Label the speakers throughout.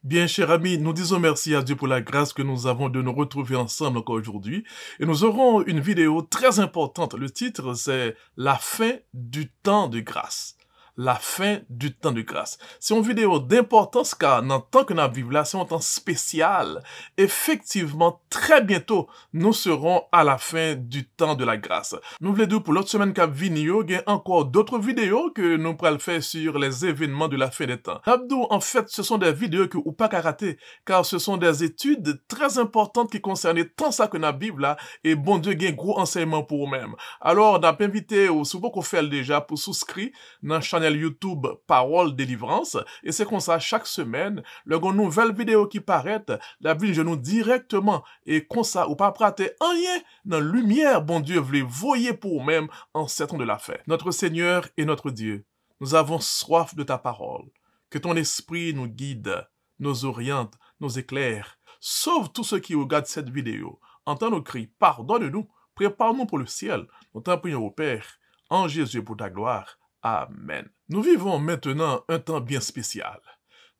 Speaker 1: Bien, chers amis, nous disons merci à Dieu pour la grâce que nous avons de nous retrouver ensemble encore aujourd'hui. Et nous aurons une vidéo très importante. Le titre, c'est La fin du temps de grâce. La fin du temps de grâce. C'est une vidéo d'importance car, dans le temps que nous vivons là, c'est un temps spécial. Effectivement, très bientôt, nous serons à la fin du temps de la grâce. Nous voulons dire pour l'autre semaine qu'a venir, il y a encore d'autres vidéos que nous pourrons faire sur les événements de la fin des temps. Abdou, en fait, ce sont des vidéos que ou pas qu'à rater, car ce sont des études très importantes qui concernent tant ça que dans la Bible là, et bon Dieu, il y a un gros enseignement pour eux-mêmes. Alors, on a invité, ou souvent qu'on fait déjà, pour souscrire dans la chaîne YouTube Parole Délivrance, et c'est comme ça, chaque semaine, le une nouvelle vidéo qui paraît, la Bible, je nous directement, et comme ça, ou pas prater rien dans la lumière, bon Dieu, voulait voyer pour eux-mêmes en certain de la fête. Notre Seigneur et notre Dieu, nous avons soif de ta parole. Que ton esprit nous guide, nous oriente, nous éclaire. Sauve tous ceux qui regardent cette vidéo. Entends nos cris, pardonne-nous, prépare-nous pour le ciel. Nous t'en prions au Père, en Jésus pour ta gloire. Amen. Nous vivons maintenant un temps bien spécial.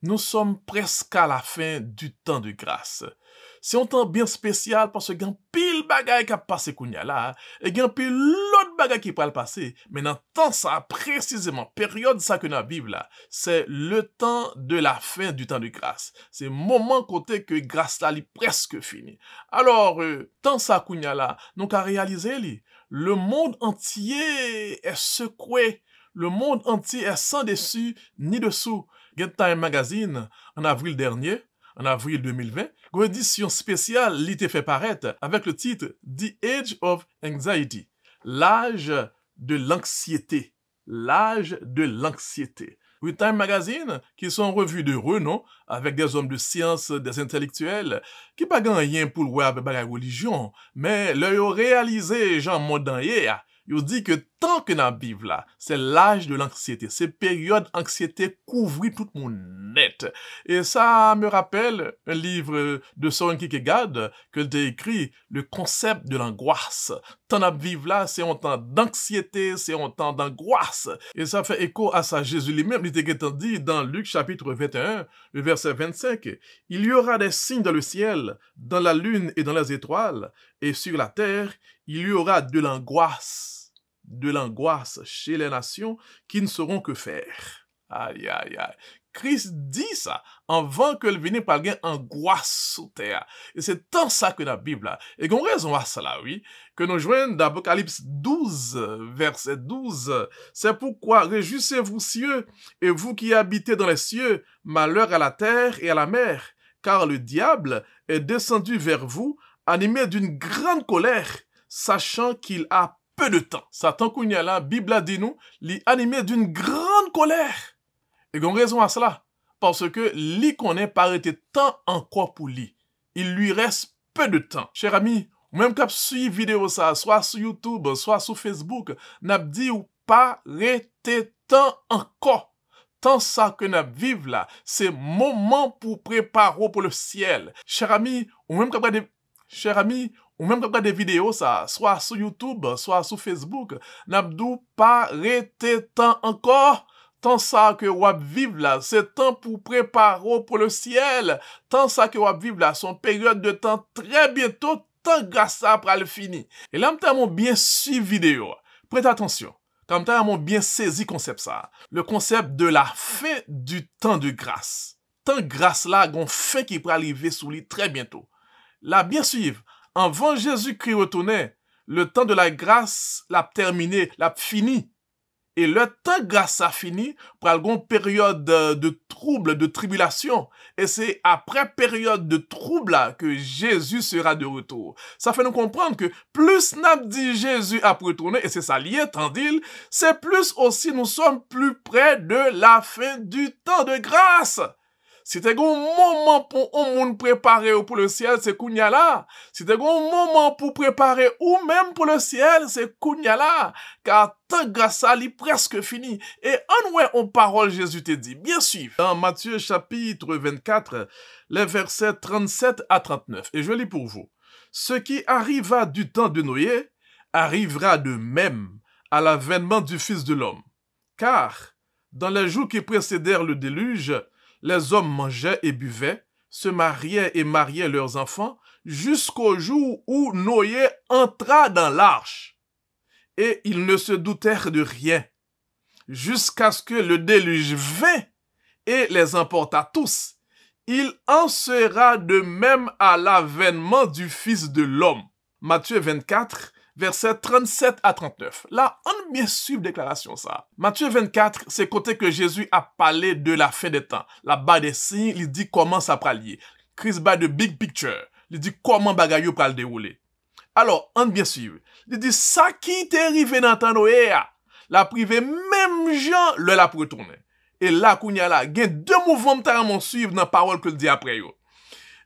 Speaker 1: Nous sommes presque à la fin du temps de grâce. C'est un temps bien spécial parce qu'il y a un pile bagay qui a passé kounya là, et il y a un pile l'autre bagay qui va le passer. Mais dans temps ça, précisément, période ça que nous vivons là, c'est le temps de la fin du temps de grâce. C'est le moment côté que grâce là, est presque fini. Alors, temps ça kounya là, nous avons réalisé, le monde entier est secoué. Le monde entier est sans dessus ni dessous. Get Time Magazine, en avril dernier, en avril 2020, une édition spéciale l'était fait paraître avec le titre The Age of Anxiety, l'âge de l'anxiété. L'âge de l'anxiété. Oui, Time Magazine, qui sont revues de renom, avec des hommes de science, des intellectuels, qui pas rien pour le web avec la religion, mais leur réalisé Jean Mondayer, il dit que tant que nous vivons là, c'est l'âge de l'anxiété. C'est période anxiété couvrit tout le monde net. Et ça me rappelle un livre de Soren Kierkegaard que j'ai écrit, le concept de l'angoisse. Tant nous vivons là, c'est un temps d'anxiété, c'est un temps d'angoisse. Et ça fait écho à ça. Jésus lui-même, il était dit dans Luc chapitre 21, le verset 25, il y aura des signes dans le ciel, dans la lune et dans les étoiles, et sur la terre, il y aura de l'angoisse chez les nations qui ne sauront que faire. Aïe, aïe, aïe. Christ dit ça avant que le vienne par gain angoisse sous terre. Et c'est tant ça que la Bible a. Et qu'on raison à ça là, oui, que nous joignons d'Apocalypse 12, verset 12. C'est pourquoi réjouissez-vous cieux, et vous qui habitez dans les cieux, malheur à la terre et à la mer, car le diable est descendu vers vous, animé d'une grande colère, sachant qu'il a peu de temps. Satan kounya la Bible a dit nous, li animé d'une grande colère. Et qu'on raison à cela, parce que li connaît pas arrêté temps encore pour lui. Il lui reste peu de temps. Cher ami, ou même qu'à suivre vidéo ça, soit sur YouTube, soit sur Facebook, n'a dit ou pas arrêté temps encore. Tant ça que nous vivons là, c'est moment pour préparer pour le ciel. Cher ami, ou même qu'à des vidéos ça, soit sur YouTube, soit sur Facebook, n'abdou pas arrêter temps encore. Tant ça que wap vive là, c'est temps pour préparer pour le ciel. Tant ça que wap vive là, son période de temps très bientôt, tant grâce ça après le fini. Et là, m'ta bien suivi vidéo. Prête attention. Comme t'as bien saisi concept ça. Le concept de la fin du temps de grâce. Temps grâce là, gon fin qui pourrait arriver sous lui très bientôt. Là, bien suivre. Avant Jésus-Christ retourner, le temps de la grâce l'a terminé, l'a fini. Et le temps grâce a fini pour une période de trouble, de tribulation. Et c'est après période de trouble là que Jésus sera de retour. Ça fait nous comprendre que plus n'a dit Jésus a retourné, et c'est ça lié, tandis, c'est plus aussi nous sommes plus près de la fin du temps de grâce. C'était un moment pour un monde préparer pour le ciel, c'est kounya là. C'était un moment pour préparer ou même pour le ciel, c'est kounya là. Car tant grâce à lui presque fini. Et en parole Jésus te dit, bien suivre. Dans Matthieu chapitre 24, les versets 37 à 39. Et je lis pour vous. Ce qui arriva du temps de Noé arrivera de même à l'avènement du Fils de l'homme. Car, dans les jours qui précédèrent le déluge, les hommes mangeaient et buvaient, se mariaient et mariaient leurs enfants, jusqu'au jour où Noé entra dans l'arche. Et ils ne se doutèrent de rien, jusqu'à ce que le déluge vint et les emporta tous. Il en sera de même à l'avènement du Fils de l'homme. Matthieu 24, versets 37 à 39. Là, on bien suivre déclaration ça. Matthieu 24, c'est côté que Jésus a parlé de la fin des temps. Là-bas des signes, il dit comment ça va lier. Chris bat de big picture. Il dit comment bagayou va le dérouler. Alors, on bien suivre. Il dit ça qui t'est arrivé dans temps Noé, la privé même gens le la pour retourner. Et là, kounya là, il y a deux mouvements de suivre dans la parole que le dit après yo.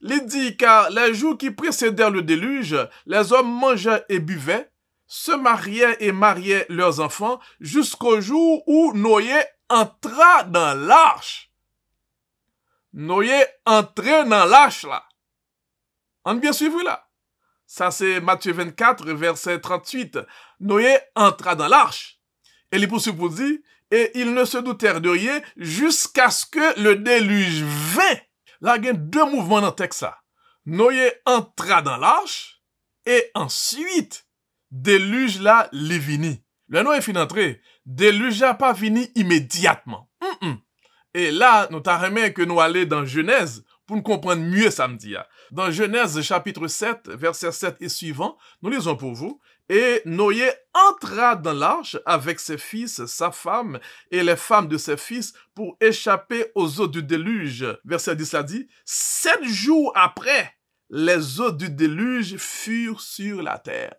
Speaker 1: Il dit, car les jours qui précédèrent le déluge, les hommes mangeaient et buvaient, se mariaient et mariaient leurs enfants, jusqu'au jour où Noé entra dans l'arche. Noé entrait dans l'arche là. On bien suivi là. Ça c'est Matthieu 24, verset 38. Noé entra dans l'arche. Et il poursuit pour dire, et ils ne se doutèrent de rien jusqu'à ce que le déluge vint. Là, il y a deux mouvements dans le texte. Noé entra dans l'arche et ensuite, déluge là, les vini. Le Noé fin entré, déluge n'a pas fini immédiatement. Et là, nous t'arrêtons que nous allons dans Genèse pour nous comprendre mieux samedi. Dans Genèse chapitre 7, verset 7 et suivant, nous lisons pour vous. Et Noé entra dans l'arche avec ses fils, sa femme et les femmes de ses fils pour échapper aux eaux du déluge. Verset 10 a dit, 7 jours après, les eaux du déluge furent sur la terre.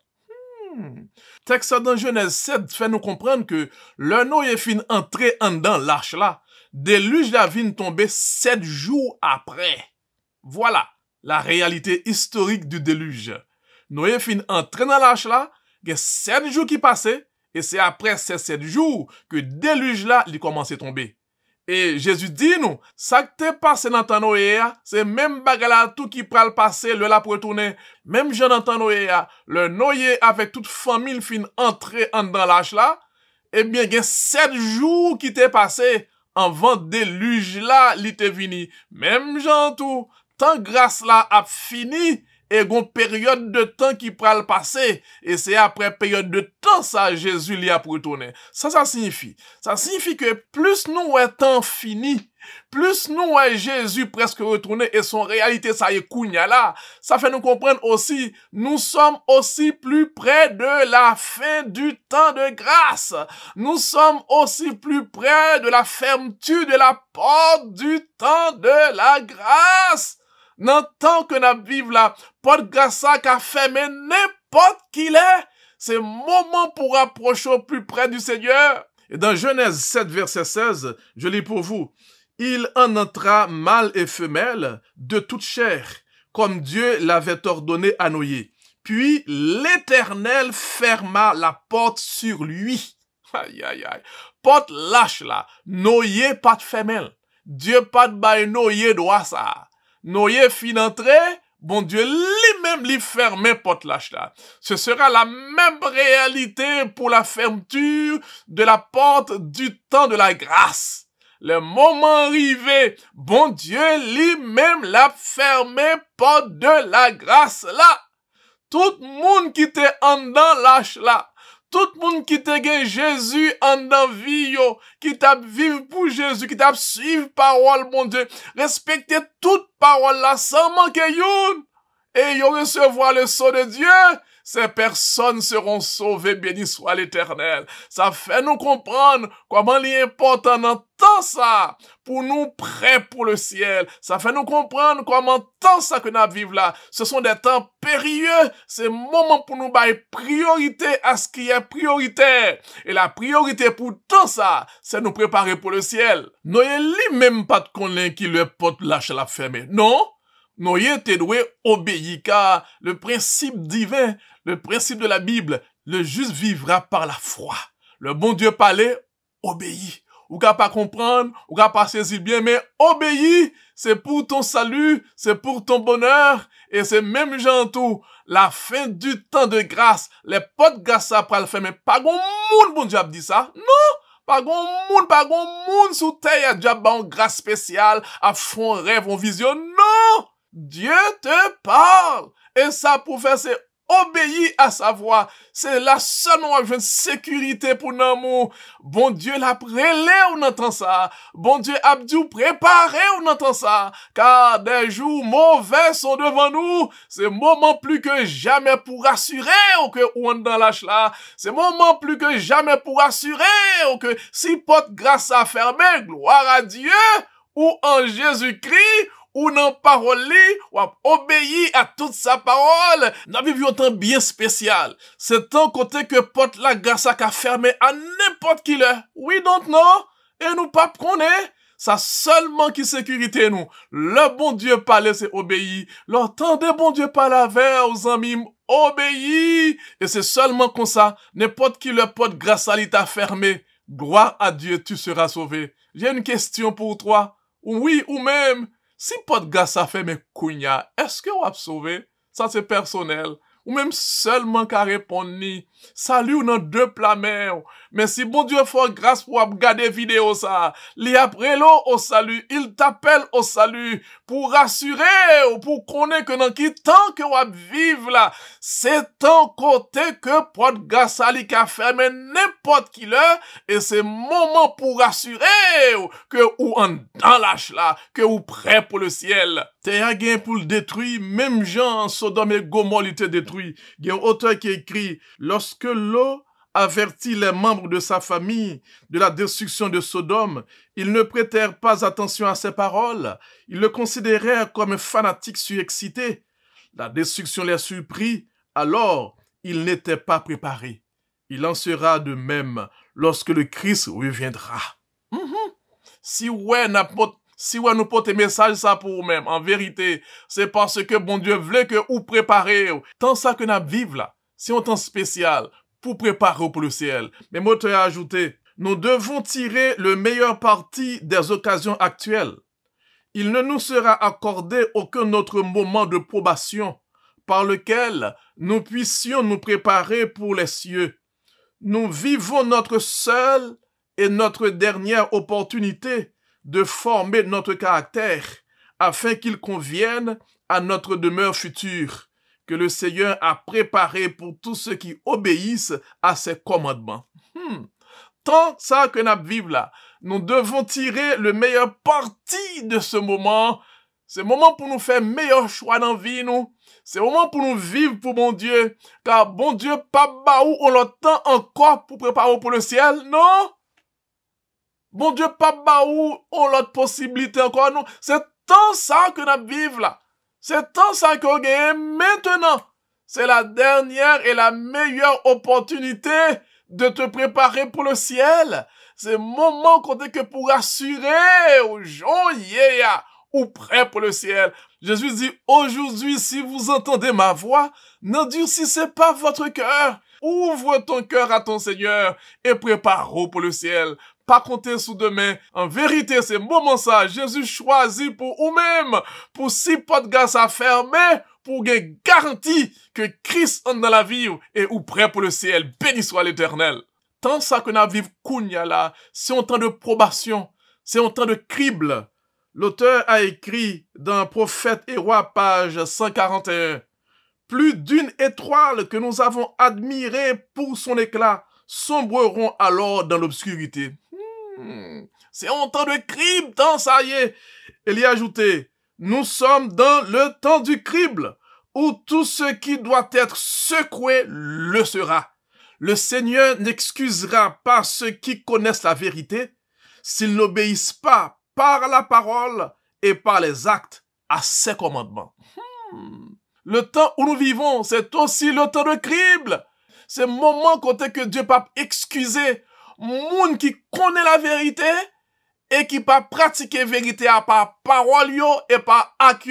Speaker 1: Texte dans Genèse 7 fait nous comprendre que le Noé fin entrer en dans l'arche là, déluge la vient tomber 7 jours après. Voilà la réalité historique du déluge. Noé fin entrer dans l'arche là, il y a 7 jours qui passaient, et c'est après ces 7 jours que déluge là, il commence à tomber. Et Jésus dit nous, ça qui t'est passé dans ton Noé, c'est même bagala tout qui pral passer, le la pour retourner. Même Jean dans ton Noé, le Noé avec toute famille fin entrer en dans l'arche là, eh bien, il y a 7 jours qui t'est passé, avant déluge là, il t'est venu. Même Jean tout, tant grâce là a fini, et gon période de temps qui pral passer, et c'est après période de temps ça Jésus li a pour retourner. Ça signifie que plus nous est temps fini, plus nous est Jésus presque retourné et son réalité ça y est kounya là, ça fait nous comprendre aussi, nous sommes aussi plus près de la fin du temps de grâce. Nous sommes aussi plus près de la fermeture de la porte du temps de la grâce. Dans le temps que nous vivons là, pas de grâce à fermer n'importe qui est, c'est moment pour approcher au plus près du Seigneur. Et dans Genèse 7, verset 16, je lis pour vous, il en entra mâle et femelle de toute chair, comme Dieu l'avait ordonné à Noé. Puis l'Éternel ferma la porte sur lui. Aïe, aïe, aïe. Porte lâche là. Noé pas de femelle. Dieu pas de bail Noé droit ça. Noé fin entré, bon Dieu lui-même lui fermé porte lâche là. Ce sera la même réalité pour la fermeture de la porte du temps de la grâce. Le moment arrivé, bon Dieu lui-même l'a fermé porte de la grâce là. Tout monde qui était en dans lâche là. Tout le monde qui te gen Jésus en dans vie yo, qui t'a vivre pour Jésus, qui t'a suivre parole, mon Dieu, respecter toute parole là sans manquer une, et yo recevoir le sceau de Dieu, ces personnes seront sauvées, béni soit l'Éternel. Ça fait nous comprendre comment il est important dans temps ça, pour nous prêts pour le ciel. Ça fait nous comprendre comment temps ça que nous vivons là, ce sont des temps périlleux, c'est moment pour nous bailler priorité à ce qui est prioritaire. Et la priorité pour temps ça, c'est nous préparer pour le ciel. Noé lui-même pas de connaître qui le porte lâche la fermée. Non? Noé te doué obéir car le principe divin, le principe de la Bible, le juste vivra par la foi. Le bon Dieu parlait, obéis. Ou qu'à pas comprendre, ou qu'à pas saisir bien, mais obéis, c'est pour ton salut, c'est pour ton bonheur, et c'est même genre tout, la fin du temps de grâce, les potes grâce après le faire, mais pas grand monde, bon Dieu a dit ça. Non! Pas gon moun sous terre, Dieu ba une grâce spéciale, à fond rêve, on vision. Non! Dieu te parle. Et ça pour faire, c'est obéir à sa voix. C'est la seule une sécurité pour nous. Bon Dieu l'a prélé, on entend ça. Bon Dieu a dû préparer, on entend ça. Car des jours mauvais sont devant nous. C'est moment plus que jamais pour assurer que on dans l'âge là. C'est moment plus que jamais pour assurer que si porte grâce à fermer, gloire à Dieu, ou en Jésus-Christ, ou non parole ou obéir à toute sa parole. Nous vivons un temps bien spécial. C'est un côté que porte la grâce à fermer à n'importe qui l'heure. We don't know. Et nous pas connaît. Ça seulement qui sécurité nous. Le bon Dieu parle, c'est obéir. L'entendez bon Dieu parler vers aux amis, obéir. Et c'est seulement comme ça. N'importe qui le porte grâce à l'état fermé. Gloire à Dieu, tu seras sauvé. J'ai une question pour toi. Oui ou même, si pas de gars ça fait mais kounya, est-ce que vous avez sauvé? Ça c'est personnel. Ou même seulement qu'à répondre ni. Salut ou non deux plats mer. Mais si bon Dieu fait grâce pour regarder vidéo ça. Li après l'eau au salut. Il t'appelle au salut. Pour rassurer ou pour connaître que dans qui temps que vous vivre là. C'est un côté que pot gars ça li ka fermer n'importe qui là. Et c'est moment pour rassurer que ou en dans l'âge là. Que ou prêt pour le ciel. T'es à gain pour le détruire. Même Jean, Sodome et Gomorrhe était détruit. Il y a un auteur qui écrit, lorsque Lot avertit les membres de sa famille de la destruction de Sodome, ils ne prêtèrent pas attention à ses paroles. Ils le considérèrent comme un fanatique surexcité. La destruction les surprit, alors ils n'étaient pas préparés. Il en sera de même lorsque le Christ reviendra. Si nous portons message ça pour vous-même, en vérité, c'est parce que bon Dieu voulait que vous préparez. Tant ça que nous vivons là, c'est un temps spécial pour préparer pour le ciel. Mais moi, tu as ajouté, nous devons tirer le meilleur parti des occasions actuelles. Il ne nous sera accordé aucun autre moment de probation par lequel nous puissions nous préparer pour les cieux. Nous vivons notre seule et notre dernière opportunité de former notre caractère afin qu'il convienne à notre demeure future que le Seigneur a préparé pour tous ceux qui obéissent à ses commandements. Tant ça que nous vivons là, nous devons tirer le meilleur parti de ce moment. C'est le moment pour nous faire meilleur choix dans la vie, nous. C'est le moment pour nous vivre pour bon Dieu. Car bon Dieu, pas baou, on l'entend encore pour préparer pour le ciel, non? Bon Dieu, pas baou, on l'autre possibilité encore, non? C'est tant ça que nous vivons là. C'est tant ça qu'on gagne maintenant. C'est la dernière et la meilleure opportunité de te préparer pour le ciel. C'est le moment qu'on dit que pour assurer aux gens, ou prêt pour le ciel. Jésus dit, aujourd'hui, si vous entendez ma voix, n'endurcissez pas votre cœur. Ouvre ton cœur à ton Seigneur et prépare-vous pour le ciel. Pas compter sous demain. En vérité, c'est moment ça. Jésus choisit pour vous-même, pour si pas de grâce à fermer, pour gagner garantie que Christ entre dans la vie et ou prêt pour le ciel. Béni soit l'Éternel. Tant ça que nous vivons kounya là, c'est un temps de probation, c'est un temps de crible. L'auteur a écrit dans Prophète et Roi, page 141, « Plus d'une étoile que nous avons admirée pour son éclat sombreront alors dans l'obscurité. » C'est un temps de crible, tant ça y est. Il y a ajouté, « Nous sommes dans le temps du crible, où tout ce qui doit être secoué le sera. Le Seigneur n'excusera pas ceux qui connaissent la vérité s'ils n'obéissent pas par la parole et par les actes à ses commandements. » Le temps où nous vivons, c'est aussi le temps de crible. C'est le moment côté que Dieu peut excuser monde qui connaît la vérité et qui peut pratiquer la vérité à par parole et par acte.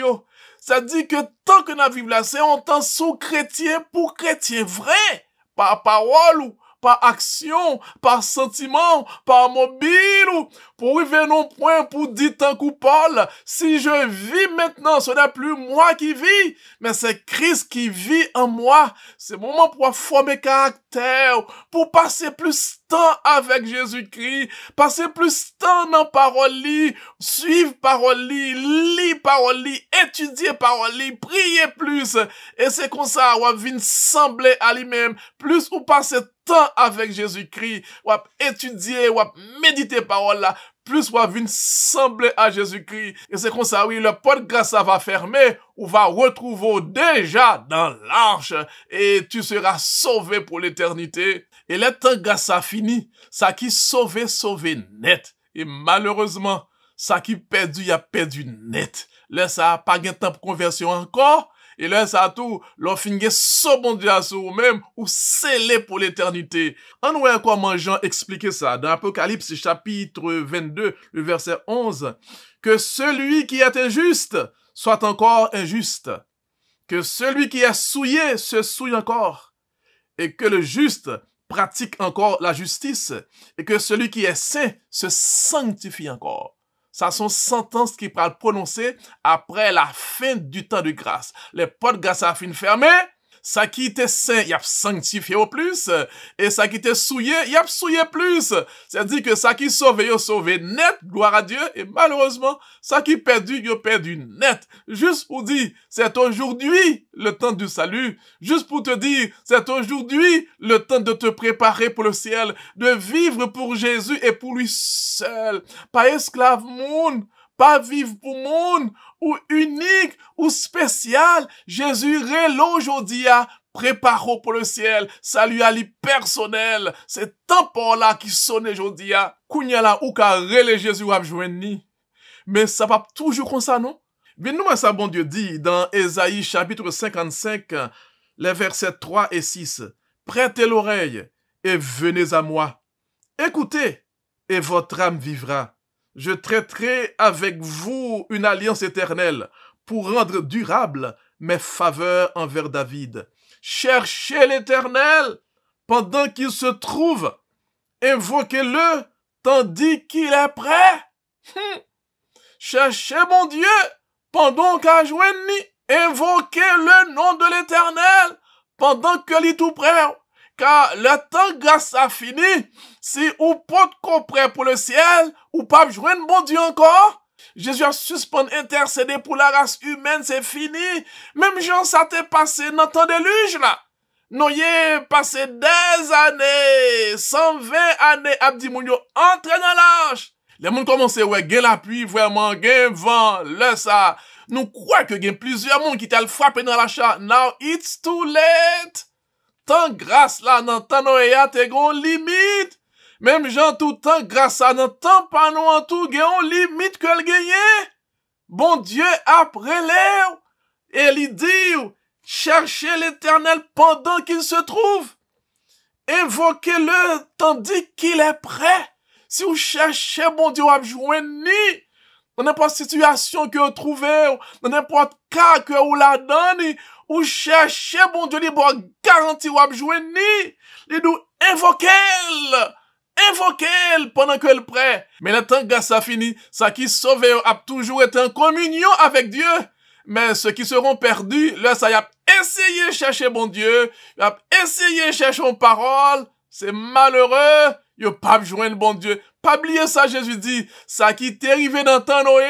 Speaker 1: Ça dit que tant que nous vivons là, c'est un temps sous chrétien pour chrétien vrai, par parole ou par action, par sentiment, par mobile ou pour arriver non point pour dire tant que Paul, si je vis maintenant, ce n'est plus moi qui vis, mais c'est Christ qui vit en moi. C'est le moment pour former caractère, pour passer plus de temps avec Jésus-Christ, passer plus de temps dans parole, suivre parole, lire parole, étudier parole, prier plus. Et c'est comme ça, on va sembler à lui-même. Plus on passe temps avec Jésus-Christ, ou à étudier, ou à méditer parole là, plus on va sembler à Jésus-Christ. Et c'est comme ça, oui, le pot de grâce va fermer, ou va retrouver déjà dans l'arche, et tu seras sauvé pour l'éternité. Et le temps de grâce a fini, ça qui sauvé net. Et malheureusement, ça qui perdu, il a perdu net. Là, ça a pas de temps pour conversion encore. Et là, ça a tout, l'on finit so bon Dieu à soi même, ou scellé pour l'éternité. On voit comment Jean expliquait ça dans Apocalypse chapitre 22, le verset 11. Que celui qui est injuste soit encore injuste. Que celui qui est souillé se souille encore. Et que le juste pratique encore la justice. Et que celui qui est saint se sanctifie encore. Ça sont sentences qui pourra prononcer après la fin du temps de grâce. Les portes de grâce à fin fermées, ça qui était saint, il a sanctifié au plus, et ça qui était souillé, il a souillé plus. C'est-à-dire que ça qui sauvé, il a sauvé net, gloire à Dieu, et malheureusement, ça qui perdu, il a perdu net. Juste pour dire, c'est aujourd'hui le temps du salut. Juste pour te dire, c'est aujourd'hui le temps de te préparer pour le ciel, de vivre pour Jésus et pour lui seul. Pas esclave monde, pas vivre pour monde, ou unique, ou spécial. Jésus est aujourd'hui à préparer pour le ciel. Salut à lui personnel. C'est temps là qui sonne aujourd'hui à. Kounya là ou ka rele Jésus a joindre. Mais ça va toujours comme ça, non? Bien nous, ça bon Dieu dit dans Ésaïe chapitre 55, les versets 3 et 6. Prêtez l'oreille et venez à moi. Écoutez et votre âme vivra. Je traiterai avec vous une alliance éternelle pour rendre durable mes faveurs envers David. Cherchez l'Éternel pendant qu'il se trouve. Invoquez-le tandis qu'il est prêt. Cherchez mon Dieu pendant qu'à joindre. Invoquez le nom de l'Éternel pendant que l'est tout prêt. Car le temps grâce a fini, si ou pas qu'on prêt pour le ciel, ou pas joindre bon Dieu encore, Jésus a suspendu intercéder pour la race humaine, c'est fini. Même Jean, ça t'est passé dans le temps déluge là. Nous y est passé des années, 120 années, Abdi Mounio, entré dans l'arche. Les gens commencent ouais, gain la pluie, vraiment, gain vent, là ça. Nous croyons que gain plusieurs monde qui t'a frappé dans l'achat. Now it's too late. Tant grâce là, dans temps noya, t'es gon limite. Même gens tout temps grâce à dans temps pas nous en tout, gagne limite que le gagne. Bon Dieu après l'air. Et il dit, cherchez l'Éternel pendant qu'il se trouve. Invoquez-le tandis qu'il est prêt. Si vous cherchez bon Dieu à joindre, dans n'importe situation que vous trouvez, dans n'importe cas que vous la donnez, ou cherchez bon Dieu, il va garantir ou joindre, il nous invoquez-le pendant que le prêt. Mais le temps que ça finit, ça qui sauve a toujours été en communion avec Dieu. Mais ceux qui seront perdus, là, ça y a essayé de chercher bon Dieu, y a essayé de chercher une parole, c'est malheureux, y a pas joindre bon Dieu. Pas oublier ça, Jésus dit, ça qui t'est arrivé dans ton Noé,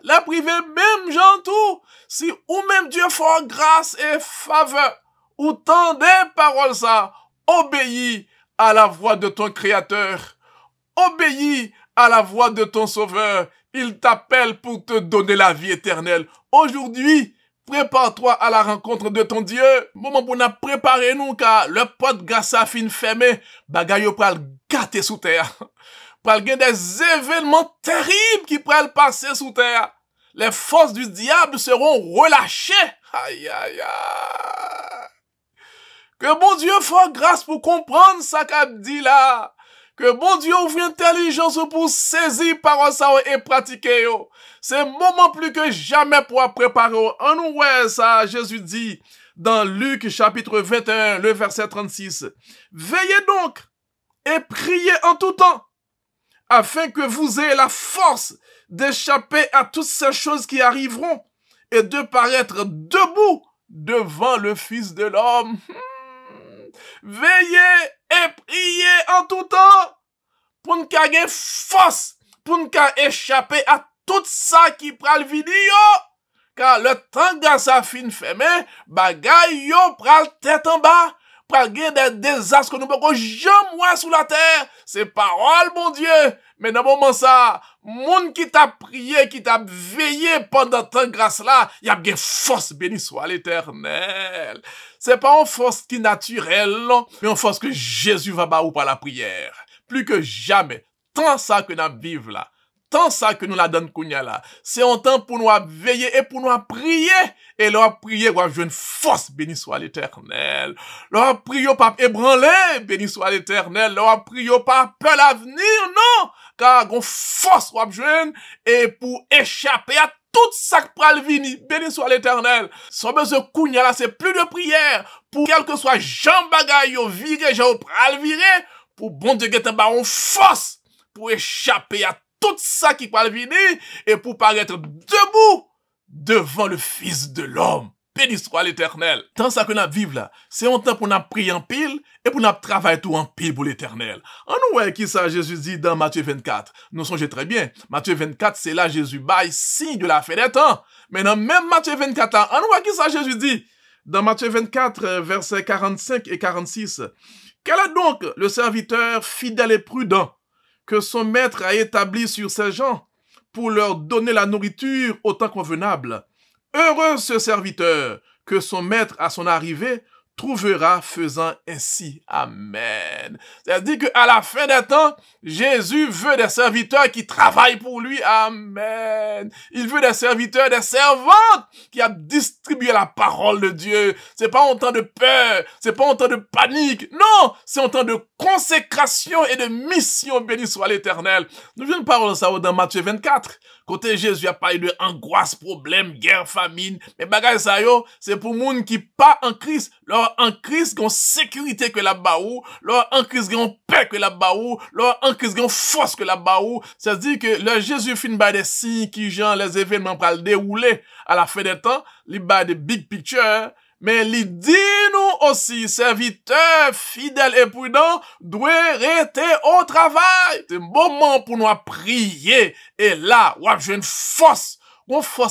Speaker 1: la privé même gens tout. Si ou même Dieu fait grâce et faveur, ou tendez paroles ça, obéis à la voix de ton Créateur, obéis à la voix de ton Sauveur. Il t'appelle pour te donner la vie éternelle. Aujourd'hui, prépare-toi à la rencontre de ton Dieu. Moment pour nous préparer nous, car le pot de grâce a fin fermé, bagay yo pral gâter sous terre. Pral gen des événements terribles qui pral passer sous terre. Les forces du diable seront relâchées. Aïe, aïe, aïe. Que bon Dieu fasse grâce pour comprendre ça qu'a dit là. Que bon Dieu ouvre intelligence pour saisir parole ça et pratiquer yo. C'est moment plus que jamais pour préparer. En nous ouais ça, Jésus dit dans Luc chapitre 21, le verset 36. Veillez donc et priez en tout temps, afin que vous ayez la force d'échapper à toutes ces choses qui arriveront et de paraître debout devant le Fils de l'homme. Veillez et priez en tout temps pour nous gagner force, pour nous échapper à tout ça qui pral venir. Car le temps grâce à fin fermé, bagay yo pral tête en bas, pral gen des désastres que nous pouvons jamais voir sous la terre. C'est parole, mon Dieu. Mais dans moment ça, moun qui t'a prié, qui t'a veillé pendant temps grâce là, y a bien force, béni soit l'Éternel. C'est pas une force qui est naturelle, non, mais une force que Jésus va baou par la prière. Plus que jamais, tant ça que nous vivons là, tant ça que nous la donne kounya là, c'est un temps pour nous veiller et pour nous prier. Et leur prier, on jouer une force, béni soit l'Éternel. Leur prier pas ébranler, béni soit l'Éternel. Leur prier pas peur l'avenir, non. Car on force, on jouer et pour échapper à tout ça qui pral vini, béni soit l'Éternel. Son besoin kounya là, c'est plus de prière. Pour quel que soit Jean bagay yo viré, Jean pral viré, pour bon Dieu gete ba on force pour échapper à tout ça qui pral vini et pour paraître debout devant le Fils de l'homme. Béni soit l'Éternel. Tant ça que nous vivons là, c'est un temps pour nous prier en pile et pour nous travailler tout en pile pour l'Éternel. En nous voyons qui ça Jésus dit dans Matthieu 24. Nous songez très bien. Matthieu 24, c'est là Jésus baille signe de la fin des temps. Mais dans même Matthieu 24 là, en nous voyons qui ça Jésus dit dans Matthieu 24, versets 45 et 46. Quel est donc le serviteur fidèle et prudent que son maître a établi sur ses gens pour leur donner la nourriture au temps convenable? Heureux ce serviteur que son maître à son arrivée trouvera faisant ainsi. Amen. C'est-à-dire qu'à la fin des temps, Jésus veut des serviteurs qui travaillent pour lui. Amen. Il veut des serviteurs, des servantes qui a distribué la parole de Dieu. C'est pas un temps de peur, c'est pas un temps de panique. Non, c'est un temps de consécration et de mission. Béni soit l'Éternel. Nous venons de parler de ça dans Matthieu 24. Côté Jésus a parlé de angoisse, problème, guerre, famine. Mais bagay ça yo, c'est pour moun qui pas en Christ. Leur en Christ gon sécurité que la baou, leur en Christ gon paix que la baou, leur en Christ gon force que la baou. C'est-à-dire que le Jésus fin ba des signes qui genre les événements pral dérouler à la fin des temps, li ba des big picture. Mais il dit nous aussi, serviteurs fidèles et prudents, doivent rester au travail. C'est un moment pour nous prier. Et là, on a une force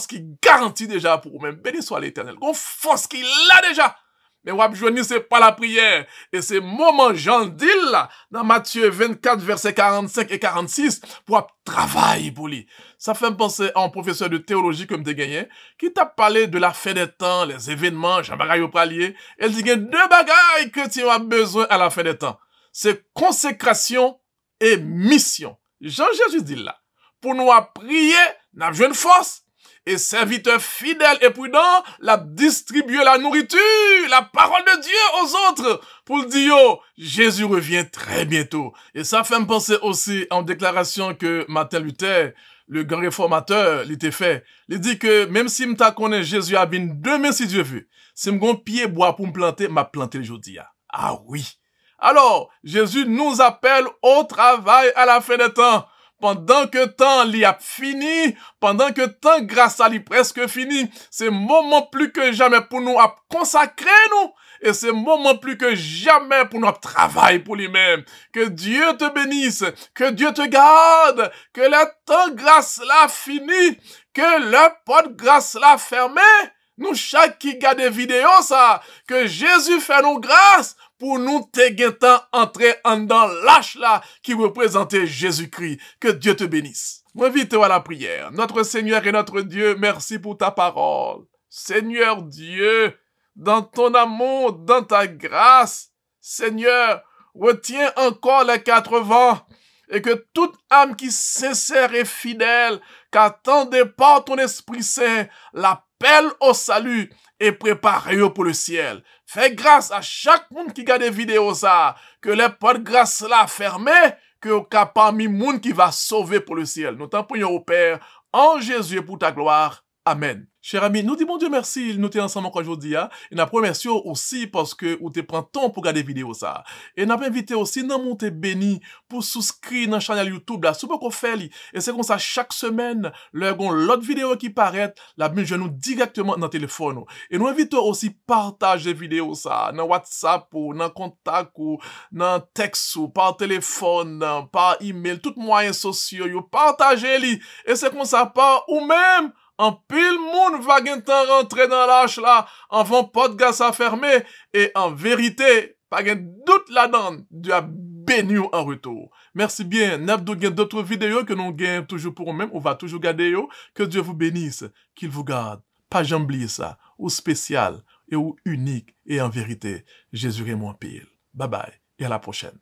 Speaker 1: qui garantit déjà pour vous-même. Béni soit l'Éternel. Une force qui l'a déjà. Mais on a besoin, c'est pas la prière. Et c'est moment, j'en dis là, dans Matthieu 24, versets 45 et 46, pour travailler pour lui. Ça fait me penser à un professeur de théologie comme t'es gagné, qui t'a parlé de la fin des temps, les événements, Jean-Bagaille au pralier. Elle dit qu'il y a deux bagailles que tu as besoin à la fin des temps. C'est consécration et mission. Jean-Jésus dit là, pour nous prier, nous avons une force. Et serviteur fidèle et prudent, l'a distribué la nourriture, la parole de Dieu aux autres, pour dire, oh, Jésus revient très bientôt. Et ça fait me penser aussi en déclaration que Martin Luther, le grand réformateur, il était fait. Il dit que même si m'ta connaît Jésus a bien demain si Dieu veut, si m'gon pied bois pour me planter, m'a planté le jour d'hier. Ah oui. Alors, Jésus nous appelle au travail à la fin des temps. Pendant que temps l'y a fini, pendant que temps grâce à lui presque fini, c'est moment plus que jamais pour nous à consacrer nous. Et c'est moment plus que jamais pour nous travailler pour lui-même. Que Dieu te bénisse, que Dieu te garde, que le temps grâce là fini, que le porte grâce là fermé. Nous chaque qui garde des vidéos ça, que Jésus fait nous grâce pour nous te entrer en dans l'âge là qui représentait Jésus-Christ. Que Dieu te bénisse. M'invite à la prière. Notre Seigneur et notre Dieu, merci pour ta parole. Seigneur Dieu, dans ton amour, dans ta grâce, Seigneur, retiens encore les 4 vents et que toute âme qui sincère et fidèle, qu'attendait par ton Esprit Saint, l'appelle au salut et prépare-yo pour le ciel. Fais grâce à chaque monde qui regarde des vidéos ça, que les portes grâce là fermées, que au cas parmi monde qui va sauver pour le ciel. Nous t'en prions au Père, en Jésus pour ta gloire. Amen. Chers amis, nous disons Dieu merci, nous sommes ensemble encore aujourd'hui. Et nous remercions aussi parce que vous te prenez temps pour regarder vidéo ça. Et nous invité aussi dans monter béni pour souscrire dans la chaîne YouTube là, qu'on fait. Et c'est comme ça chaque semaine, l'autre vidéo qui paraît, la bien je nous directement dans le téléphone. Et nous invitons aussi partager vidéo ça dans WhatsApp ou dans contact ou dans texte ou par téléphone, par email, tous moyens sociaux, yo partagez-les. Et c'est comme ça pas ou même en pile moun va gen tan rentrer dans l'âge là, avant podcast à fermer, et en vérité, pas gen doute là-dedans, Dieu a béni en retour. Merci bien, n'abdou gen d'autres vidéos que nous gagnons toujours pour nous-mêmes, on va toujours garder yo, que Dieu vous bénisse, qu'il vous garde, pas jamais oublier ça, ou spécial, et ou unique, et en vérité, Jésus est mon pile. Bye bye, et à la prochaine.